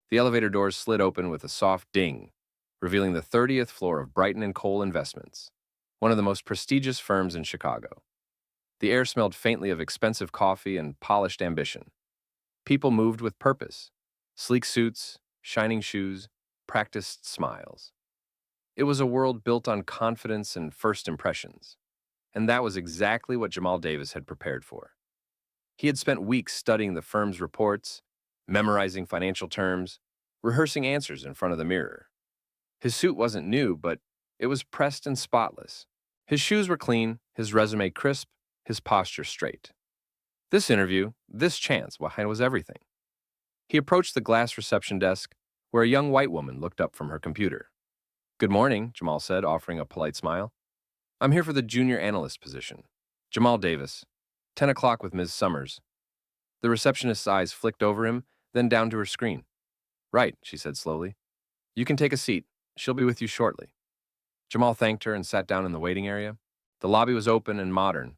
The elevator doors slid open with a soft ding, revealing the 30th floor of Brighton and Cole Investments, one of the most prestigious firms in Chicago. The air smelled faintly of expensive coffee and polished ambition. People moved with purpose: sleek suits, shining shoes, practiced smiles. It was a world built on confidence and first impressions, and that was exactly what Jamal Davis had prepared for. He had spent weeks studying the firm's reports, memorizing financial terms, rehearsing answers in front of the mirror. His suit wasn't new, but it was pressed and spotless. His shoes were clean, his resume crisp, his posture straight. This interview, this chance, was everything. He approached the glass reception desk, where a young white woman looked up from her computer. "Good morning," Jamal said, offering a polite smile. "I'm here for the junior analyst position. Jamal Davis, 10 o'clock with Ms. Summers." The receptionist's eyes flicked over him, then down to her screen. "Right," she said slowly. "You can take a seat. She'll be with you shortly." Jamal thanked her and sat down in the waiting area. The lobby was open and modern,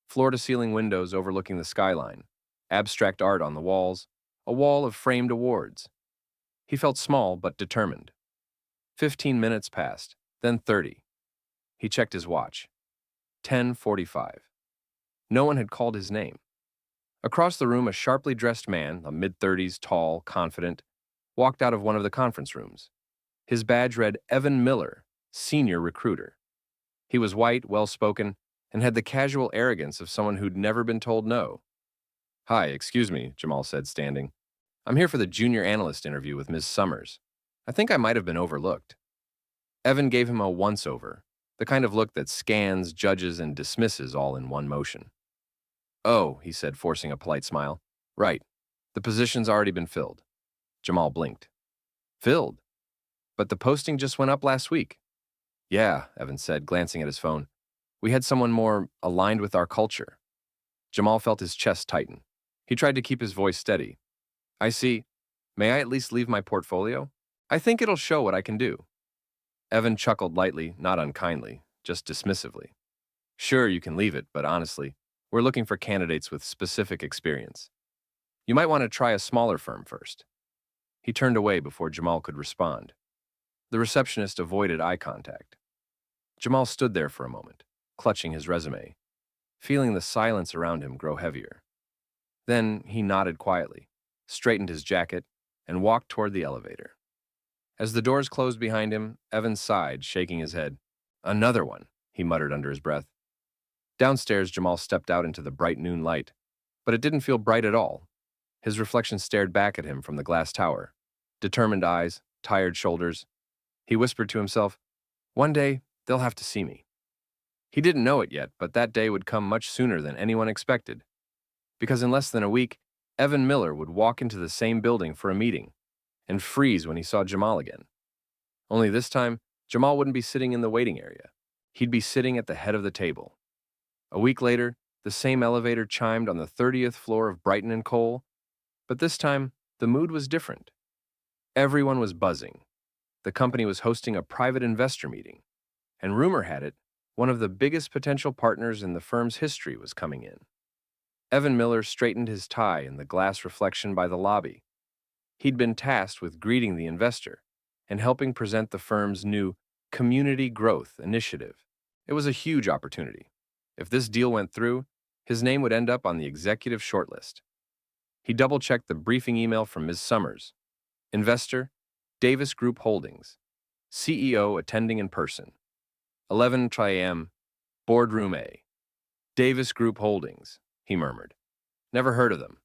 floor-to-ceiling windows overlooking the skyline, abstract art on the walls, a wall of framed awards. He felt small but determined. 15 minutes passed, then 30. He checked his watch. 10:45. No one had called his name. Across the room, a sharply dressed man, a mid-30s, tall, confident, walked out of one of the conference rooms. His badge read Evan Miller, Senior Recruiter. He was white, well-spoken, and had the casual arrogance of someone who'd never been told no. "Hi, excuse me," Jamal said, standing. "I'm here for the junior analyst interview with Ms. Summers. I think I might have been overlooked." Evan gave him a once-over, the kind of look that scans, judges, and dismisses all in one motion. "Oh," he said, forcing a polite smile. "Right. The position's already been filled." Jamal blinked. "Filled? But the posting just went up last week." "Yeah," Evan said, glancing at his phone. "We had someone more aligned with our culture." Jamal felt his chest tighten. He tried to keep his voice steady. "I see. May I at least leave my portfolio? I think it'll show what I can do." Evan chuckled lightly, not unkindly, just dismissively. "Sure, you can leave it, but honestly, we're looking for candidates with specific experience. You might want to try a smaller firm first." He turned away before Jamal could respond. The receptionist avoided eye contact. Jamal stood there for a moment, clutching his resume, feeling the silence around him grow heavier. Then he nodded quietly, straightened his jacket, and walked toward the elevator. As the doors closed behind him, Evan sighed, shaking his head. "Another one," he muttered under his breath. Downstairs, Jamal stepped out into the bright noon light, but it didn't feel bright at all. His reflection stared back at him from the glass tower. Determined eyes, tired shoulders. He whispered to himself, "One day, they'll have to see me." He didn't know it yet, but that day would come much sooner than anyone expected. Because in less than a week, Evan Miller would walk into the same building for a meeting and freeze when he saw Jamal again. Only this time, Jamal wouldn't be sitting in the waiting area. He'd be sitting at the head of the table. A week later, the same elevator chimed on the 30th floor of Brighton and Cole, but this time, the mood was different. Everyone was buzzing. The company was hosting a private investor meeting, and rumor had it, one of the biggest potential partners in the firm's history was coming in. Evan Miller straightened his tie in the glass reflection by the lobby. He'd been tasked with greeting the investor and helping present the firm's new community growth initiative. It was a huge opportunity. If this deal went through, his name would end up on the executive shortlist. He double-checked the briefing email from Ms. Summers. Investor, Davis Group Holdings. CEO attending in person. 11 a.m., Boardroom A. Davis Group Holdings, he murmured. Never heard of them.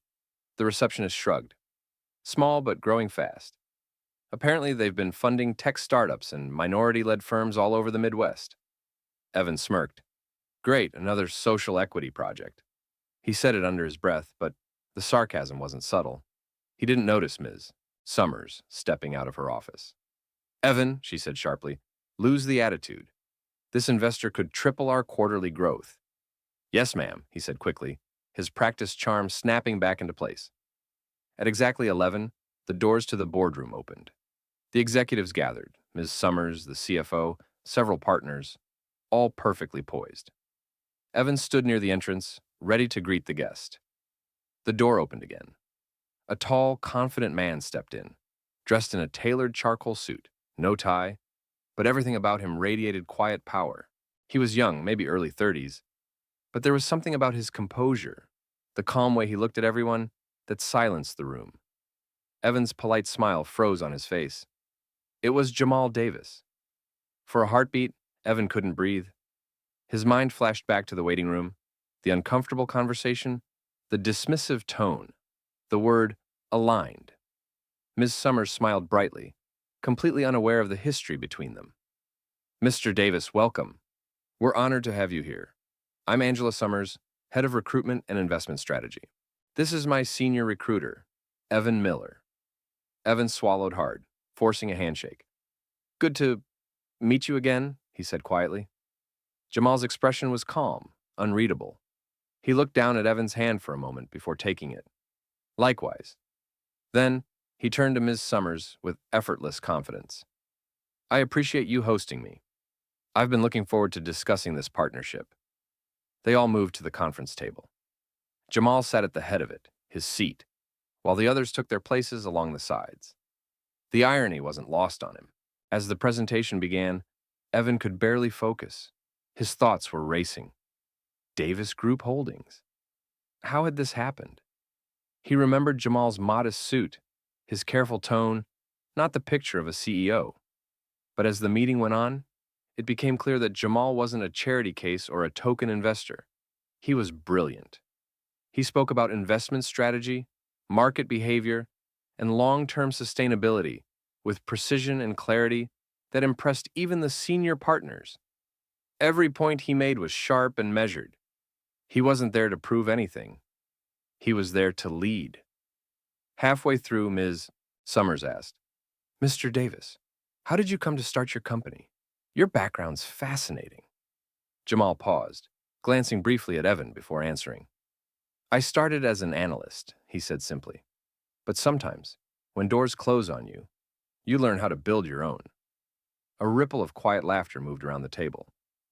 The receptionist shrugged. Small but growing fast. Apparently they've been funding tech startups and minority-led firms all over the Midwest. Evan smirked. Great, another social equity project. He said it under his breath, but the sarcasm wasn't subtle. He didn't notice Ms. Summers stepping out of her office. "Evan," she said sharply, "lose the attitude. This investor could triple our quarterly growth." "Yes, ma'am," he said quickly, his practiced charm snapping back into place. At exactly 11, the doors to the boardroom opened. The executives gathered, Ms. Summers, the CFO, several partners, all perfectly poised. Evan stood near the entrance, ready to greet the guest. The door opened again. A tall, confident man stepped in. dressed in a tailored charcoal suit, no tie, but everything about him radiated quiet power. He was young, maybe early 30s, but there was something about his composure, the calm way he looked at everyone, that silenced the room. Evan's polite smile froze on his face. It was Jamal Davis. For a heartbeat, Evan couldn't breathe. His mind flashed back to the waiting room, the uncomfortable conversation, the dismissive tone, the word aligned. Ms. Summers smiled brightly, completely unaware of the history between them. Mr. Davis, welcome. We're honored to have you here. I'm Angela Summers, Head of Recruitment and Investment Strategy. This is my senior recruiter, Evan Miller. Evan swallowed hard, forcing a handshake. Good to meet you again, he said quietly. Jamal's expression was calm, unreadable. He looked down at Evan's hand for a moment before taking it. Likewise. Then, he turned to Ms. Summers with effortless confidence. I appreciate you hosting me. I've been looking forward to discussing this partnership. They all moved to the conference table. Jamal sat at the head of it, his seat, while the others took their places along the sides. The irony wasn't lost on him. As the presentation began, Evan could barely focus. His thoughts were racing. Davis Group Holdings. How had this happened? He remembered Jamal's modest suit, his careful tone, not the picture of a CEO. But as the meeting went on, it became clear that Jamal wasn't a charity case or a token investor. He was brilliant. He spoke about investment strategy, market behavior, and long-term sustainability with precision and clarity that impressed even the senior partners. Every point he made was sharp and measured. He wasn't there to prove anything. He was there to lead. Halfway through, Ms. Summers asked, Mr. Davis, how did you come to start your company? Your background's fascinating. Jamal paused, glancing briefly at Evan before answering. I started as an analyst, he said simply. But sometimes, when doors close on you, you learn how to build your own. A ripple of quiet laughter moved around the table,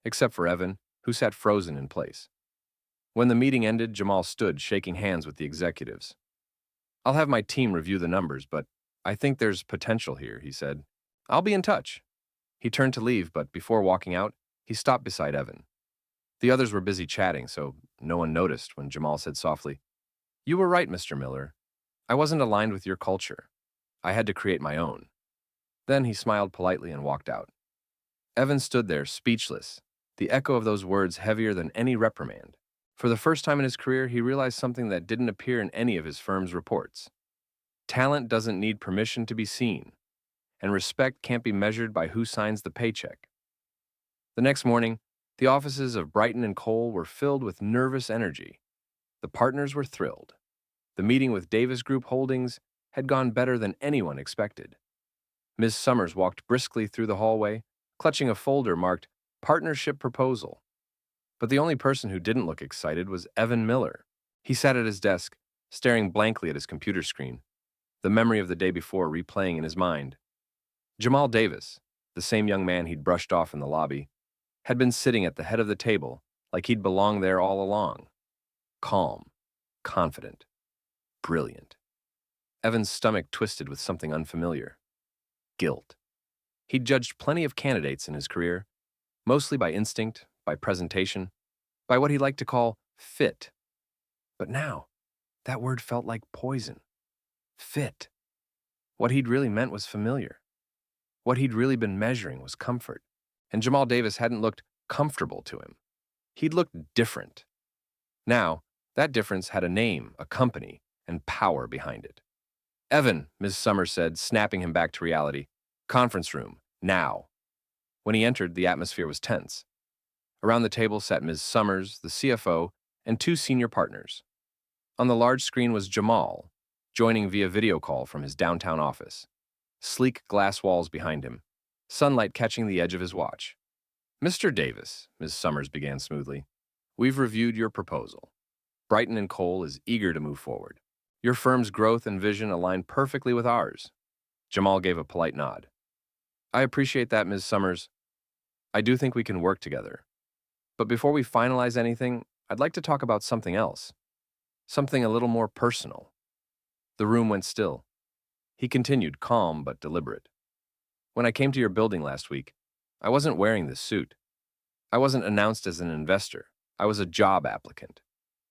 except for Evan, who sat frozen in place. When the meeting ended, Jamal stood, shaking hands with the executives. I'll have my team review the numbers, but I think there's potential here, he said. I'll be in touch. He turned to leave, but before walking out, he stopped beside Evan. The others were busy chatting, so no one noticed when Jamal said softly, You were right, Mr. Miller. I wasn't aligned with your culture. I had to create my own. Then he smiled politely and walked out. Evan stood there, speechless, the echo of those words heavier than any reprimand. For the first time in his career, he realized something that didn't appear in any of his firm's reports. Talent doesn't need permission to be seen, and respect can't be measured by who signs the paycheck. The next morning, the offices of Brighton and Cole were filled with nervous energy. The partners were thrilled. The meeting with Davis Group Holdings had gone better than anyone expected. Ms. Summers walked briskly through the hallway, clutching a folder marked Partnership Proposal. But the only person who didn't look excited was Evan Miller. He sat at his desk, staring blankly at his computer screen, the memory of the day before replaying in his mind. Jamal Davis, the same young man he'd brushed off in the lobby, had been sitting at the head of the table like he'd belonged there all along. Calm, confident, brilliant. Evan's stomach twisted with something unfamiliar. Guilt. He'd judged plenty of candidates in his career, mostly by instinct, by presentation, by what he liked to call fit. But now, that word felt like poison. Fit. What he'd really meant was familiar. What he'd really been measuring was comfort. And Jamal Davis hadn't looked comfortable to him. He'd looked different. Now, that difference had a name, a company, and power behind it. Evan, Ms. Summers said, snapping him back to reality. Conference room, now. When he entered, the atmosphere was tense. Around the table sat Ms. Summers, the CFO, and two senior partners. On the large screen was Jamal, joining via video call from his downtown office. Sleek glass walls behind him, sunlight catching the edge of his watch. Mr. Davis, Ms. Summers began smoothly, we've reviewed your proposal. Brighton and Cole is eager to move forward. Your firm's growth and vision align perfectly with ours. Jamal gave a polite nod. I appreciate that, Ms. Summers. I do think we can work together. But before we finalize anything, I'd like to talk about something else. Something a little more personal. The room went still. He continued, calm but deliberate. When I came to your building last week, I wasn't wearing this suit. I wasn't announced as an investor. I was a job applicant,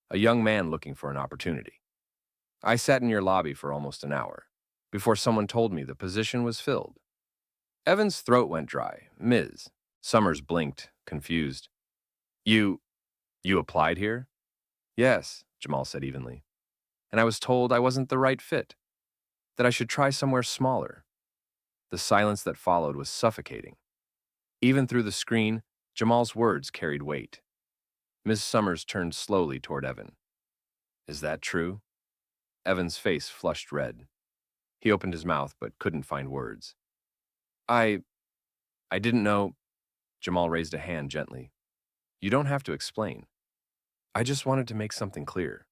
a young man looking for an opportunity. I sat in your lobby for almost an hour before someone told me the position was filled. Evan's throat went dry. Ms. Summers blinked, confused. You, you applied here? Yes, Jamal said evenly. And I was told I wasn't the right fit, that I should try somewhere smaller. The silence that followed was suffocating. Even through the screen, Jamal's words carried weight. Ms. Summers turned slowly toward Evan. Is that true? Evan's face flushed red. He opened his mouth but couldn't find words. I didn't know. Jamal raised a hand gently. You don't have to explain. I just wanted to make something clear.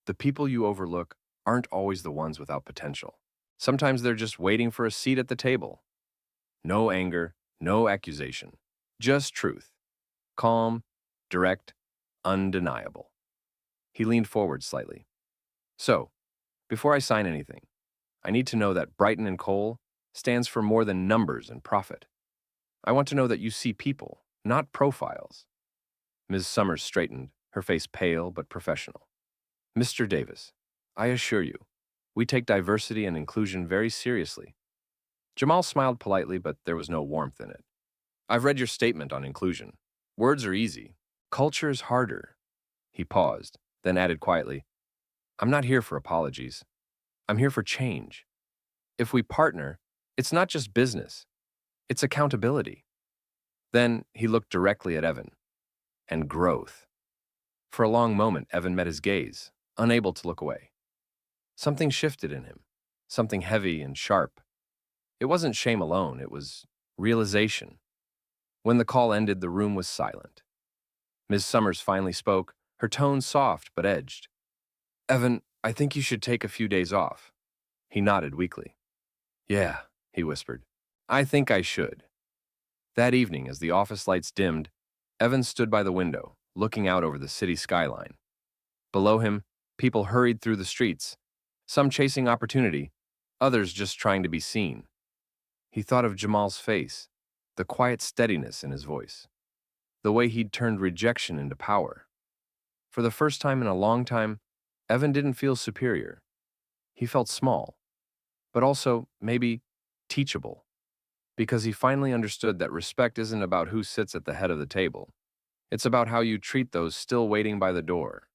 The people you overlook aren't always the ones without potential. Sometimes they're just waiting for a seat at the table. No anger, no accusation, just truth. Calm, direct, undeniable. He leaned forward slightly. So, before I sign anything, I need to know that Brighton and Cole stands for more than numbers and profit. I want to know that you see people, not profiles. Ms. Summers straightened, her face pale but professional. Mr. Davis, I assure you, we take diversity and inclusion very seriously. Jamal smiled politely, but there was no warmth in it. I've read your statement on inclusion. Words are easy. Culture is harder. He paused, then added quietly, I'm not here for apologies. I'm here for change. If we partner, it's not just business. It's accountability. Then he looked directly at Evan. And growth. For a long moment, Evan met his gaze, unable to look away. Something shifted in him, something heavy and sharp. It wasn't shame alone, it was realization. When the call ended, the room was silent. Ms. Summers finally spoke, her tone soft but edged. Evan, I think you should take a few days off. He nodded weakly. Yeah, he whispered. I think I should. That evening, as the office lights dimmed, Evan stood by the window, looking out over the city skyline. Below him, people hurried through the streets, some chasing opportunity, others just trying to be seen. He thought of Jamal's face, the quiet steadiness in his voice, the way he'd turned rejection into power. For the first time in a long time, Evan didn't feel superior. He felt small, but also, maybe, teachable, because he finally understood that respect isn't about who sits at the head of the table. It's about how you treat those still waiting by the door.